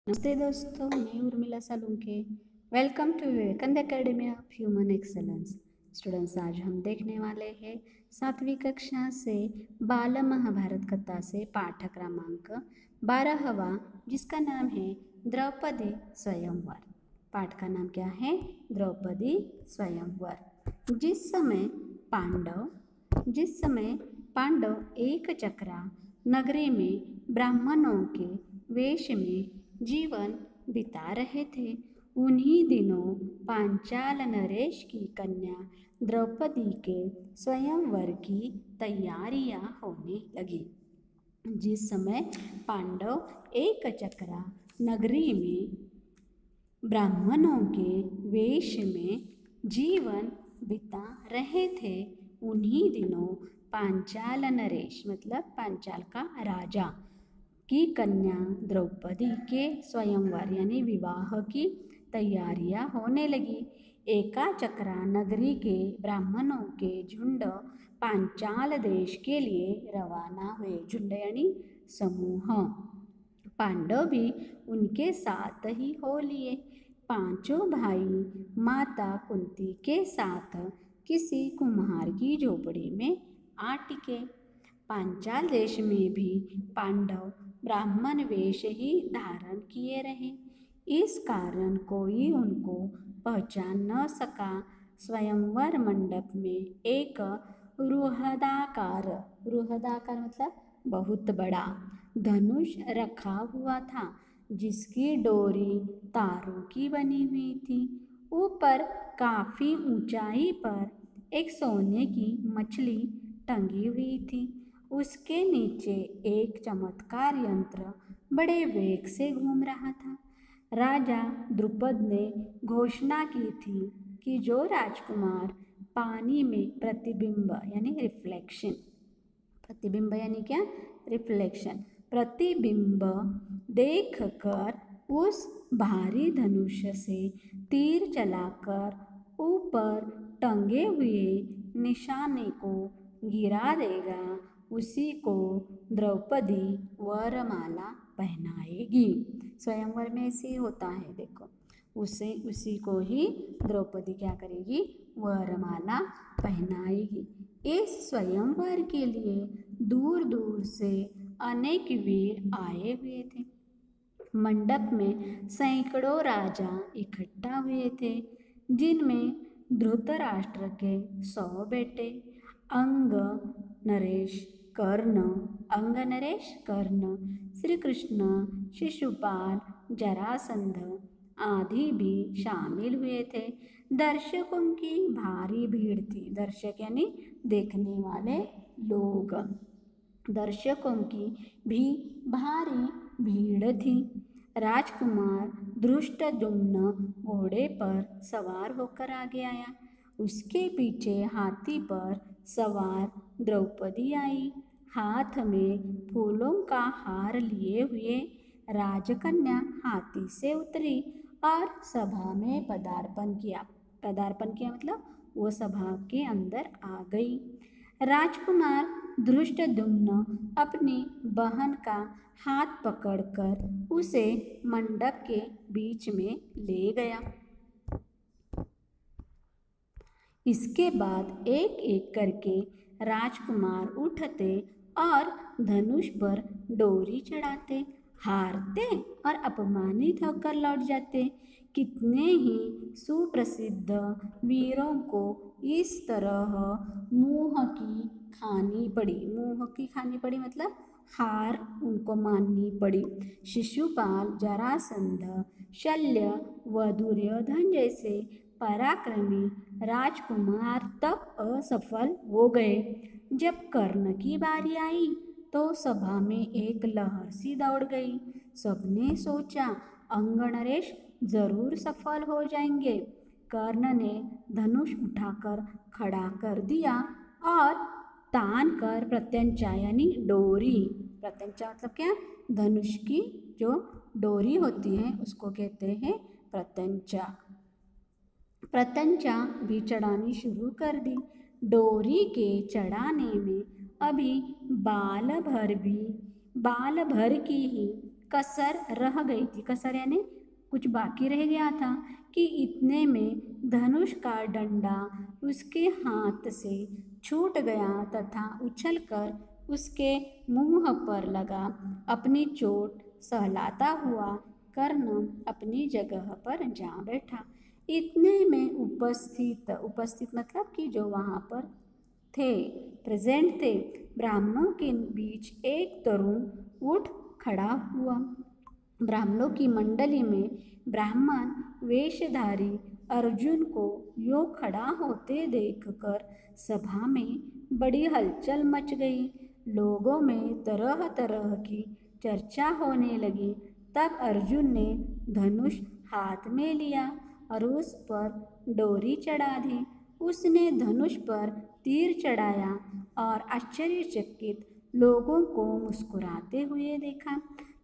नमस्ते दोस्तों, मैं Urmila Salunke. Welcome to Vivekananda academy of human excellence. Students, आज हम देखने वाले हैं 7वीं कक्षा से बाल महाभारत कथा से पाठ क्रमांक 12वां, जिसका नाम है द्रौपदी स्वयंवर। पाठ का नाम क्या है? द्रौपदी स्वयंवर। जिस समय पांडव एक चक्रा नगरी में ब्राह्मणों के वेश में जीवन बिता रहे थे, उन्हीं दिनों पांचाल नरेश की कन्या द्रौपदी के स्वयंवर की तैयारियां होने लगी। जिस समय पांडव एक चक्रा नगरी में ब्राह्मणों के वेश में जीवन बिता रहे थे, उन्हीं दिनों पांचाल नरेश मतलब पांचाल का राजा की कन्या द्रौपदी के स्वयंवर यानी विवाह की तैयारियां होने लगी। एका चक्रा नगरी के ब्राह्मणों के झुंड पांचाल देश के लिए रवाना हुए। झुंड यानी समूह। पांडव भी उनके साथ ही हो लिए। पांचों भाई माता कुंती के साथ किसी कुम्हार की झोपड़ी में आ टिके। पांचाल देश में भी पांडव ब्राह्मण वेश ही धारण किए रहे। इस कारण कोई उनको पहचान न सका। स्वयंवर मंडप में एक बृहदाकार मतलब बहुत बड़ा धनुष रखा हुआ था, जिसकी डोरी तारों की बनी हुई थी। ऊपर काफी ऊंचाई पर एक सोने की मछली टंगी हुई थी। उसके नीचे एक चमत्कार यंत्र बड़े वेग से घूम रहा था। राजा द्रुपद ने घोषणा की थी कि जो राजकुमार पानी में प्रतिबिंब यानी रिफ्लेक्शन, प्रतिबिंब यानी क्या? रिफ्लेक्शन, प्रतिबिंब देखकर उस भारी धनुष से तीर चलाकर ऊपर टंगे हुए निशाने को गिरा देगा, उसी को द्रौपदी वरमाला पहनाएगी। स्वयंवर में ऐसे ही होता है, देखो उसी को ही द्रौपदी क्या करेगी? वरमाला पहनाएगी। इस स्वयंवर के लिए दूर दूर से अनेक वीर आए हुए थे। मंडप में सैकड़ों राजा इकट्ठा हुए थे, जिनमें धृतराष्ट्र के 100 बेटे अंग नरेश कर्ण, श्री कृष्ण, शिशुपाल, जरासंध आदि भी शामिल हुए थे। दर्शकों की भारी भीड़ थी। दर्शक यानी देखने वाले लोग। दर्शकों की भी भारी भीड़ थी। राजकुमार धृष्टद्युम्न घोड़े पर सवार होकर आगे आया। उसके पीछे हाथी पर सवार द्रौपदी आई। हाथ में फूलों का हार लिए हुए राजकन्या हाथी से उतरी और सभा में पदार्पण किया मतलब वो सभा के अंदर आ गई। राजकुमार धृष्टद्युम्न अपनी बहन का हाथ पकड़कर उसे मंडप के बीच में ले गया। इसके बाद एक एक करके राजकुमार उठते और धनुष पर डोरी चढ़ाते, हारते और अपमानित होकर लौट जाते। कितने ही सुप्रसिद्ध वीरों को इस तरह मुंह की खानी पड़ी मतलब हार उनको माननी पड़ी। शिशुपाल, जरासंध, शल्य व दुर्योधन जैसे पराक्रमी राजकुमार तब असफल हो गए। जब कर्ण की बारी आई तो सभा में एक लहर सी दौड़ गई। सबने सोचा अंगनरेश जरूर सफल हो जाएंगे। कर्ण ने धनुष उठाकर खड़ा कर दिया और तान कर प्रत्यंचा यानी डोरी, प्रत्यंचा मतलब क्या? धनुष की जो डोरी होती है उसको कहते हैं प्रत्यंचा भी चढ़ानी शुरू कर दी। डोरी के चढ़ाने में अभी बाल भर की ही कसर रह गई थी। कसर यानी कुछ बाकी रह गया था कि इतने में धनुष का डंडा उसके हाथ से छूट गया तथा उछलकर उसके मुंह पर लगा। अपनी चोट सहलाता हुआ कर्ण अपनी जगह पर जा बैठा। इतने में उपस्थित मतलब कि जो वहाँ पर थे, प्रेजेंट थे, ब्राह्मणों के बीच एक तरुण उठ खड़ा हुआ। ब्राह्मणों की मंडली में ब्राह्मण वेशधारी अर्जुन को यो खड़ा होते देखकर सभा में बड़ी हलचल मच गई। लोगों में तरह तरह की चर्चा होने लगी। तब अर्जुन ने धनुष हाथ में लिया और उस पर डोरी चढ़ा दी। उसने धनुष पर तीर चढ़ाया और आश्चर्यचकित लोगों को मुस्कुराते हुए देखा।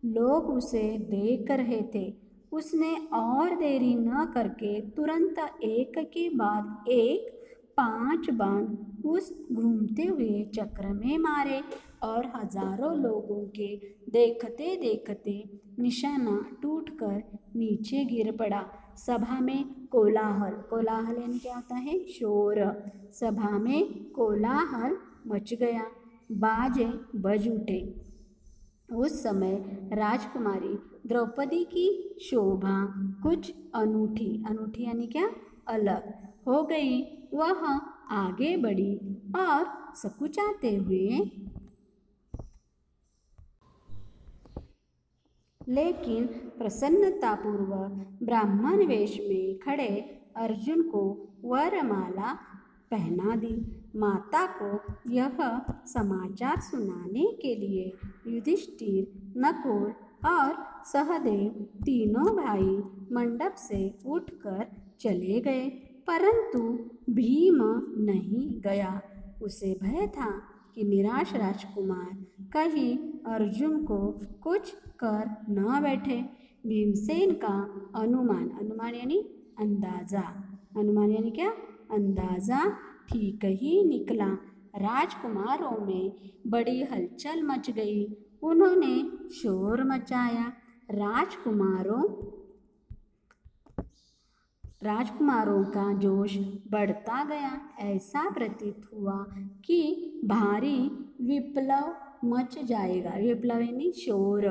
लोग उसे देख रहे थे। उसने और देरी न करके तुरंत एक के बाद एक 5 बाण उस घूमते हुए चक्र में मारे और हजारों लोगों के देखते देखते निशाना टूटकर नीचे गिर पड़ा। सभा में कोलाहल, कोलाहल यानी क्या होता है? शोर। सभा में कोलाहल मच गया, बाजे बज उठे। उस समय राजकुमारी द्रौपदी की शोभा कुछ अनूठी, अनूठी यानी क्या? अलग हो गई। वह आगे बढ़ी और सकुचाते हुए लेकिन प्रसन्नतापूर्वक ब्राह्मण वेश में खड़े अर्जुन को वरमाला पहना दी। माता को यह समाचार सुनाने के लिए युधिष्ठिर, नकुल और सहदेव तीनों भाई मंडप से उठकर चले गए, परंतु भीम नहीं गया। उसे भय था कि निराश राजकुमार कहीं अर्जुन को कुछ कर न बैठे। भीमसेन का अनुमान, अनुमान यानी अंदाजा, अनुमान यानी क्या? अंदाजा ठीक ही निकला। राजकुमारों में बड़ी हलचल मच गई। उन्होंने शोर मचाया। राजकुमारों का जोश बढ़ता गया। ऐसा प्रतीत हुआ कि भारी विप्लव मच जाएगा। विप्लव यानी शोर।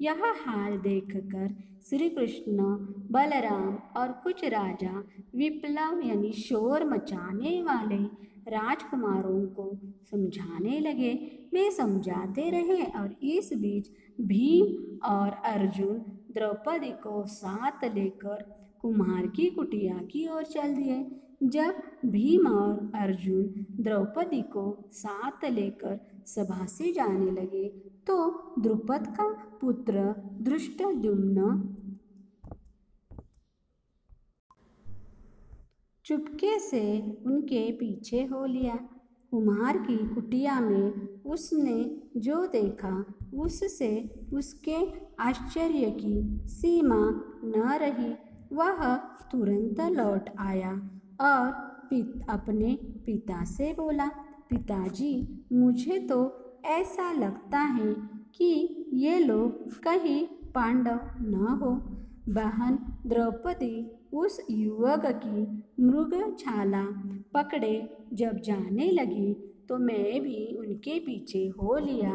यह हाल देखकर श्री कृष्ण, बलराम और कुछ राजा विप्लव यानी शोर मचाने वाले राजकुमारों को समझाने लगे। वे समझाते रहे और इस बीच भीम और अर्जुन द्रौपदी को साथ लेकर कुम्हार की कुटिया की ओर चल दिए। जब भीम और अर्जुन द्रौपदी को साथ लेकर सभा से जाने लगे तो द्रुपद का पुत्र धृष्टद्युम्न चुपके से उनके पीछे हो लिया। कुम्हार की कुटिया में उसने जो देखा उससे उसके आश्चर्य की सीमा न रही। वह तुरंत लौट आया और अपने पिता से बोला, पिताजी, मुझे तो ऐसा लगता है कि ये लोग कहीं पांडव न हो। बहन द्रौपदी उस युवक की मृगछाला पकड़े जब जाने लगी तो मैं भी उनके पीछे हो लिया।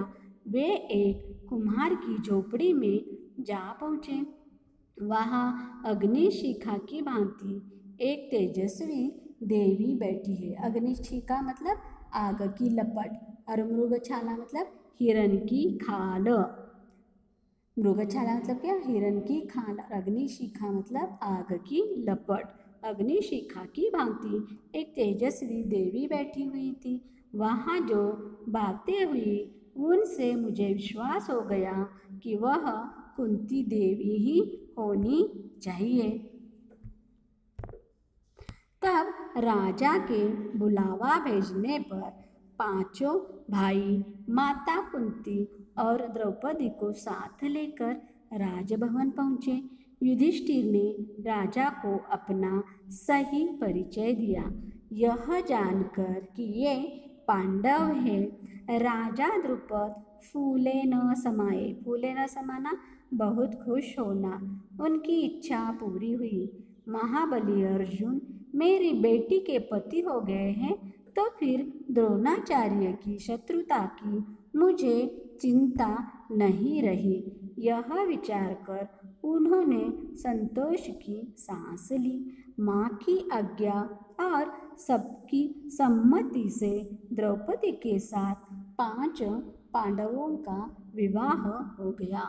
वे एक कुम्हार की झोपड़ी में जा पहुँचे। वहाँ अग्निशिखा की भांति एक तेजस्वी देवी बैठी है। अग्निशिखा मतलब आग की लपट और मृगछाला मतलब हिरण की खाल। मृगछाला मतलब क्या? हिरण की खाल। अग्निशिखा मतलब आग की लपट। अग्निशिखा की भांति एक तेजस्वी देवी बैठी हुई थी। वहाँ जो बातें हुई उनसे मुझे विश्वास हो गया कि वह कुंती देवी ही होनी चाहिए। तब राजा के बुलावा भेजने पर पांचों भाई माता कुंती और द्रौपदी को साथ लेकर राजभवन पहुँचे। युधिष्ठिर ने राजा को अपना सही परिचय दिया। यह जानकर कि ये पांडव हैं, राजा द्रुपद फूले न समाये। फूले न समाना बहुत खुश होना। उनकी इच्छा पूरी हुई। महाबली अर्जुन मेरी बेटी के पति हो गए हैं तो फिर द्रोणाचार्य की शत्रुता की मुझे चिंता नहीं रही। यह विचार कर उन्होंने संतोष की सांस ली। माँ की आज्ञा और सबकी सम्मति से द्रौपदी के साथ 5 पांडवों का विवाह हो गया।